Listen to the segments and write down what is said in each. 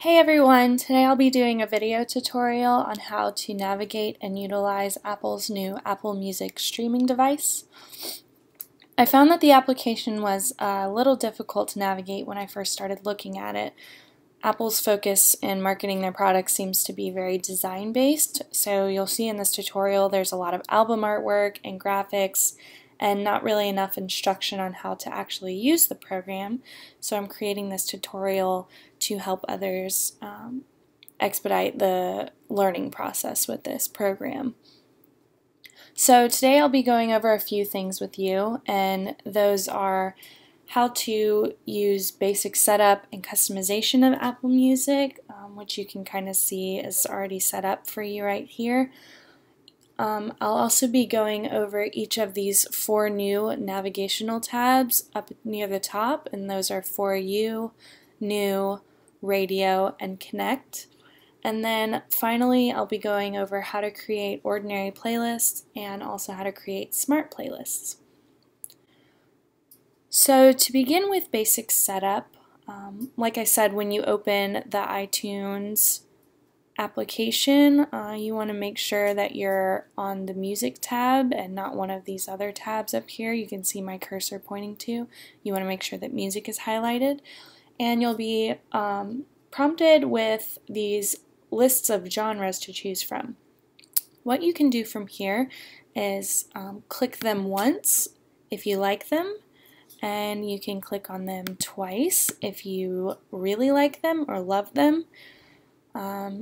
Hey everyone! Today I'll be doing a video tutorial on how to navigate and utilize Apple's new Apple Music streaming device. I found that the application was a little difficult to navigate when I first started looking at it. Apple's focus in marketing their products seems to be very design-based, so you'll see in this tutorial there's a lot of album artwork and graphics and not really enough instruction on how to actually use the program. So I'm creating this tutorial to help others expedite the learning process with this program. So today I'll be going over a few things with you, and those are how to use basic setup and customization of Apple Music, which you can kind of see is already set up for you right here. I'll also be going over each of these 4 new navigational tabs up near the top, and those are For You, New, Radio, and Connect. And then finally I'll be going over how to create ordinary playlists and also how to create smart playlists. So to begin with basic setup, like I said, when you open the iTunes application, you want to make sure that you're on the Music tab and not one of these other tabs up here. You can see my cursor pointing to. You want to make sure that Music is highlighted, and you'll be prompted with these lists of genres to choose from. What you can do from here is click them once if you like them, and you can click on them twice if you really like them or love them.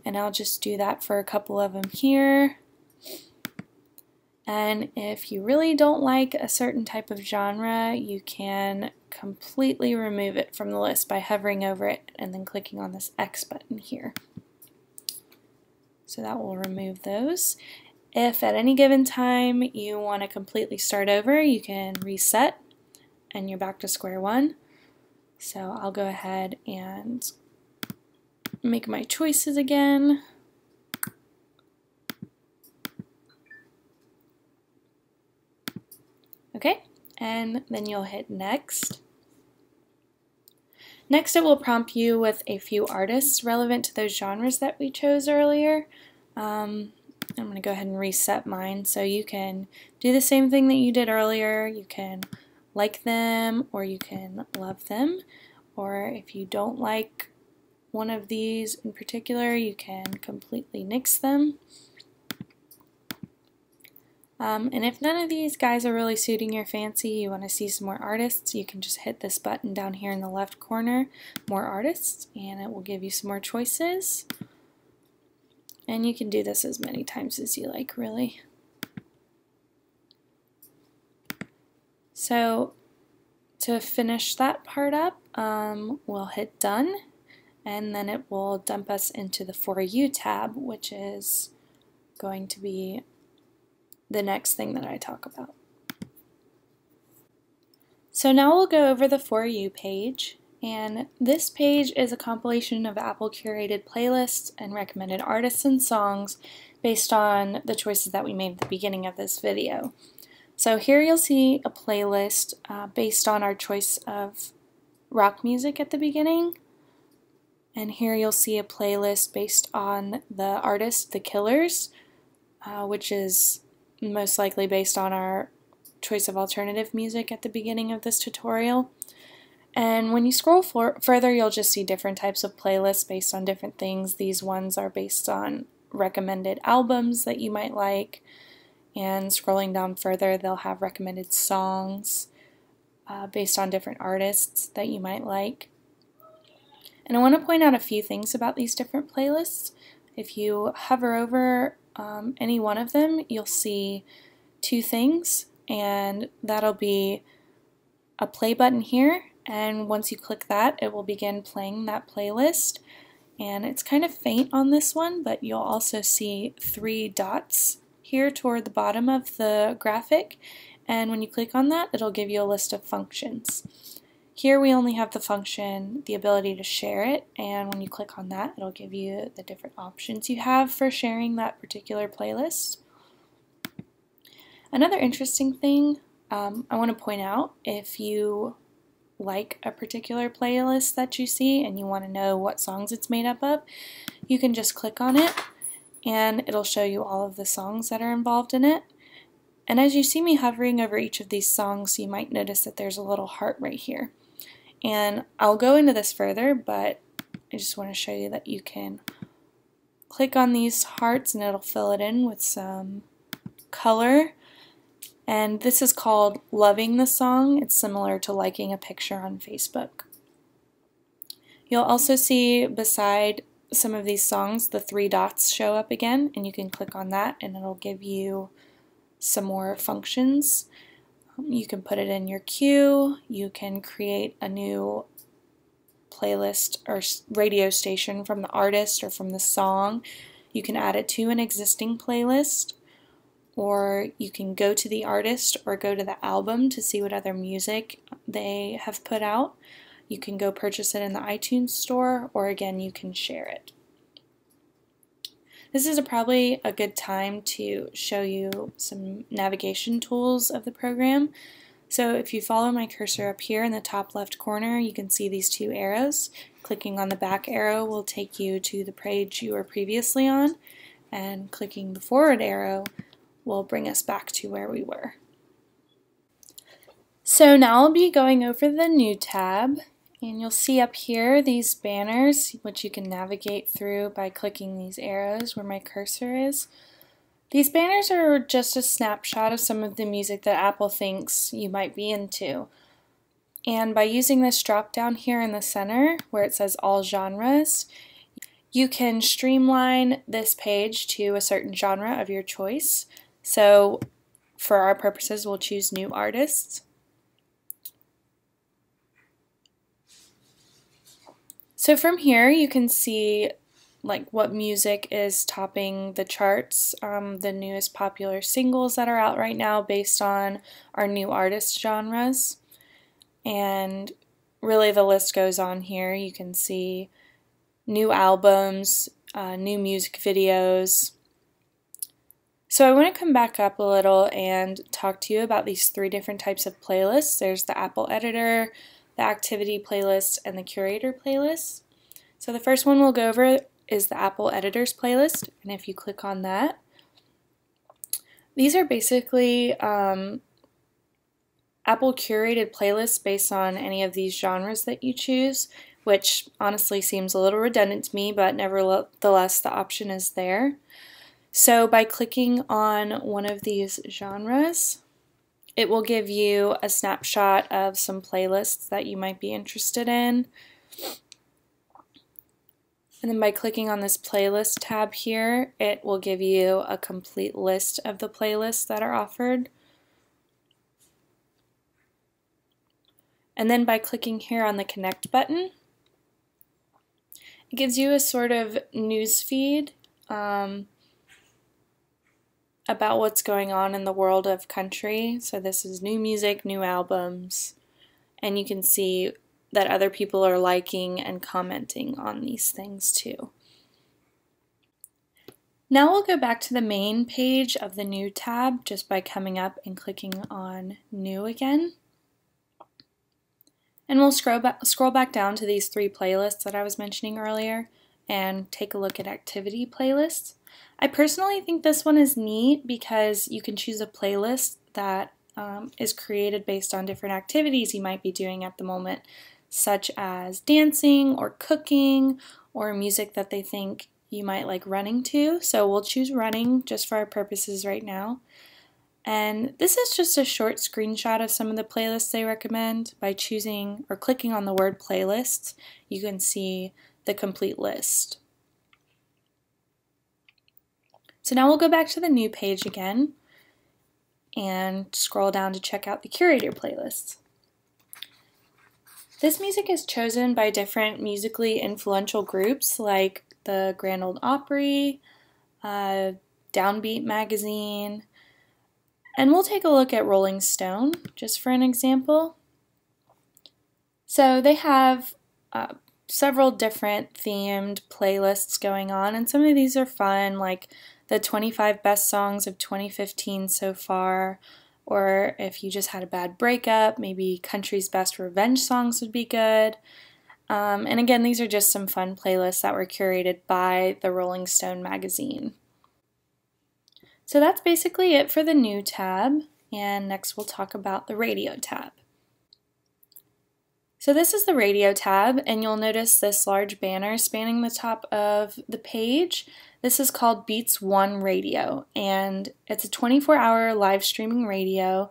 And I'll just do that for a couple of them here. And if you really don't like a certain type of genre, you can completely remove it from the list by hovering over it and then clicking on this X button here. So that will remove those. If at any given time you want to completely start over, you can reset and you're back to square one. So I'll go ahead and make my choices again. Okay, and then you'll hit next. Next it will prompt you with a few artists relevant to those genres that we chose earlier. I'm going to go ahead and reset mine, so you can do the same thing that you did earlier. You can like them or you can love them, or if you don't like one of these in particular, you can completely nix them. And if none of these guys are really suiting your fancy, you want to see some more artists, you can just hit this button down here in the left corner, More Artists, and it will give you some more choices. And you can do this as many times as you like, really. So to finish that part up, we'll hit Done, and then it will dump us into the For You tab, which is going to be the next thing that I talk about. So now we'll go over the For You page, and this page is a compilation of Apple curated playlists and recommended artists and songs based on the choices that we made at the beginning of this video. So here you'll see a playlist based on our choice of rock music at the beginning. And here you'll see a playlist based on the artist The Killers, which is most likely based on our choice of alternative music at the beginning of this tutorial. And when you scroll further, you'll just see different types of playlists based on different things. These ones are based on recommended albums that you might like, and scrolling down further, they'll have recommended songs based on different artists that you might like. And I want to point out a few things about these different playlists. If you hover over any one of them, you'll see 2 things, and that'll be a play button here, and once you click that, it will begin playing that playlist. And it's kind of faint on this one, but you'll also see 3 dots here toward the bottom of the graphic, and when you click on that, it'll give you a list of functions. Here we only have the function, the ability to share it, and when you click on that, it'll give you the different options you have for sharing that particular playlist. Another interesting thing I want to point out, if you like a particular playlist that you see and you want to know what songs it's made up of, you can just click on it and it'll show you all of the songs that are involved in it. And as you see me hovering over each of these songs, you might notice that there's a little heart right here. And I'll go into this further, but I just want to show you that you can click on these hearts and it'll fill it in with some color. And this is called loving the song. It's similar to liking a picture on Facebook. You'll also see beside some of these songs the 3 dots show up again, and you can click on that and it'll give you some more functions. You can put it in your queue, you can create a new playlist or radio station from the artist or from the song. You can add it to an existing playlist, or you can go to the artist or go to the album to see what other music they have put out. You can go purchase it in the iTunes store, or again, you can share it. This is probably a good time to show you some navigation tools of the program. So if you follow my cursor up here in the top left corner, you can see these 2 arrows. Clicking on the back arrow will take you to the page you were previously on, and clicking the forward arrow will bring us back to where we were. So now I'll be going over the New tab, and you'll see up here these banners, which you can navigate through by clicking these arrows where my cursor is. These banners are just a snapshot of some of the music that Apple thinks you might be into. And by using this drop down here in the center where it says all genres, you can streamline this page to a certain genre of your choice. So for our purposes, we'll choose new artists. So from here you can see like what music is topping the charts, the newest popular singles that are out right now based on our new artist genres. And really the list goes on here. You can see new albums, new music videos. So I want to come back up a little and talk to you about these 3 different types of playlists. There's the Apple Editor, the Activity playlist, and the Curator playlist. So the first one we'll go over is the Apple Editors playlist, and if you click on that, these are basically Apple curated playlists based on any of these genres that you choose, which honestly seems a little redundant to me, but nevertheless the option is there. So by clicking on one of these genres, it will give you a snapshot of some playlists that you might be interested in. And then by clicking on this playlist tab here, it will give you a complete list of the playlists that are offered. And then by clicking here on the connect button, it gives you a sort of news feed about what's going on in the world of country. So this is new music, new albums, and you can see that other people are liking and commenting on these things too. Now we'll go back to the main page of the New tab just by coming up and clicking on New again. And we'll scroll back down to these 3 playlists that I was mentioning earlier and take a look at Activity playlists. I personally think this one is neat because you can choose a playlist that is created based on different activities you might be doing at the moment, such as dancing or cooking or music that they think you might like running to. So we'll choose running just for our purposes right now. And this is just a short screenshot of some of the playlists they recommend. By choosing or clicking on the word playlists, you can see the complete list. So now we'll go back to the New page again and scroll down to check out the Curator playlists. This music is chosen by different musically influential groups like the Grand Ole Opry, Downbeat magazine, and we'll take a look at Rolling Stone just for an example. So they have several different themed playlists going on, and some of these are fun, like the 25 best songs of 2015 so far, or if you just had a bad breakup, maybe country's best revenge songs would be good. And again, these are just some fun playlists that were curated by the Rolling Stone magazine. So that's basically it for the New tab, and next we'll talk about the Radio tab. So this is the Radio tab, and you'll notice this large banner spanning the top of the page. This is called Beats One Radio, and it's a 24-hour live streaming radio.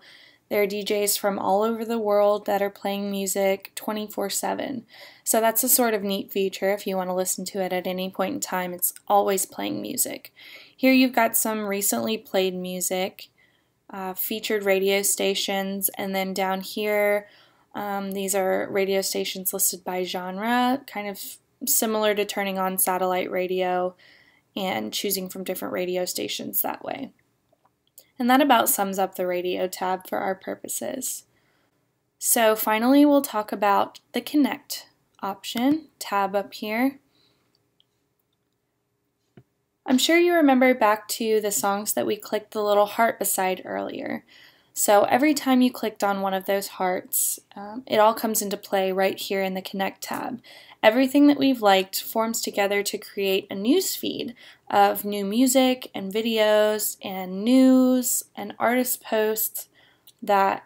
There are DJs from all over the world that are playing music 24/7. So that's a sort of neat feature. If you want to listen to it at any point in time, it's always playing music. Here you've got some recently played music, featured radio stations, and then down here these are radio stations listed by genre, kind of similar to turning on satellite radio and choosing from different radio stations that way. And that about sums up the Radio tab for our purposes. So finally we'll talk about the Connect option, tab up here. I'm sure you remember back to the songs that we clicked the little heart beside earlier. So every time you clicked on one of those hearts, it all comes into play right here in the Connect tab. Everything that we've liked forms together to create a news feed of new music and videos and news and artist posts that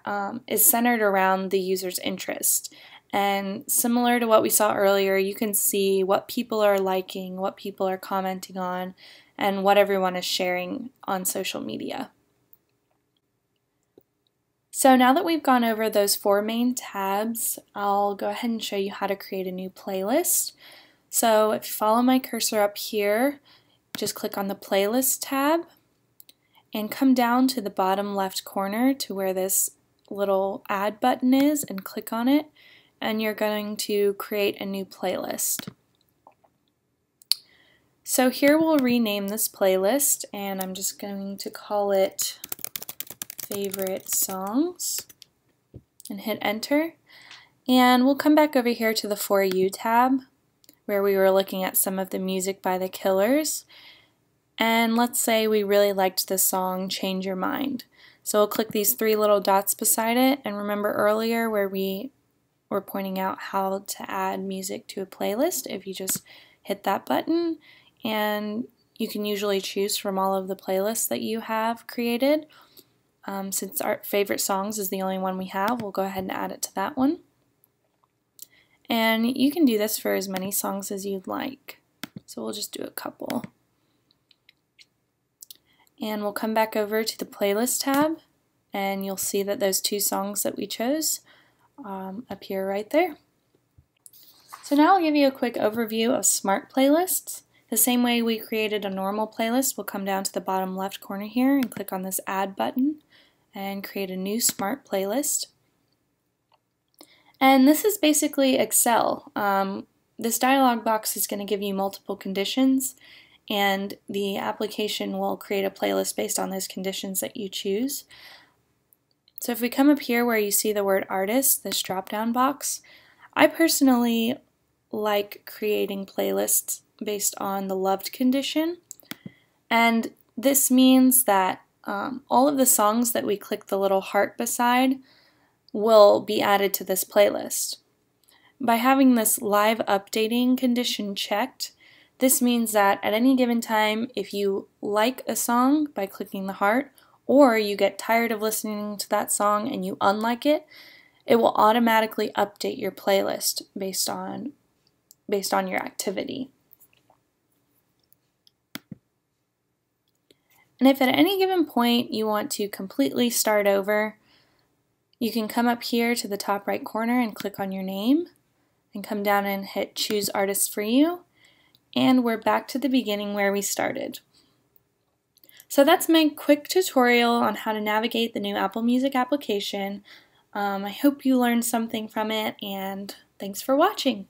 is centered around the user's interest. And similar to what we saw earlier, you can see what people are liking, what people are commenting on, and what everyone is sharing on social media. So now that we've gone over those 4 main tabs, I'll go ahead and show you how to create a new playlist. So if you follow my cursor up here, just click on the Playlist tab and come down to the bottom left corner to where this little Add button is and click on it, and you're going to create a new playlist. So here we'll rename this playlist, and I'm just going to call it Favorite Songs and hit enter. And we'll come back over here to the For You tab where we were looking at some of the music by the Killers. And let's say we really liked the song Change Your Mind. So we'll click these 3 little dots beside it, and remember earlier where we were pointing out how to add music to a playlist. If you just hit that button, and you can usually choose from all of the playlists that you have created. Since our favorite songs is the only one we have, we'll go ahead and add it to that one. And you can do this for as many songs as you'd like. So we'll just do a couple. And we'll come back over to the Playlist tab, and you'll see that those 2 songs that we chose appear right there. So now I'll give you a quick overview of Smart Playlists. The same way we created a normal playlist, we'll come down to the bottom left corner here and click on this Add button and create a new Smart Playlist. And this is basically Excel. This dialog box is going to give you multiple conditions, and the application will create a playlist based on those conditions that you choose. So if we come up here where you see the word artist, this drop-down box, I personally like creating playlists based on the loved condition, and this means that all of the songs that we click the little heart beside will be added to this playlist. By having this live updating condition checked, this means that at any given time, if you like a song by clicking the heart, or you get tired of listening to that song and you unlike it, it will automatically update your playlist based on your activity. And if at any given point you want to completely start over, you can come up here to the top right corner and click on your name and come down and hit Choose Artist for You, and we're back to the beginning where we started. So that's my quick tutorial on how to navigate the new Apple Music application. I hope you learned something from it, and thanks for watching.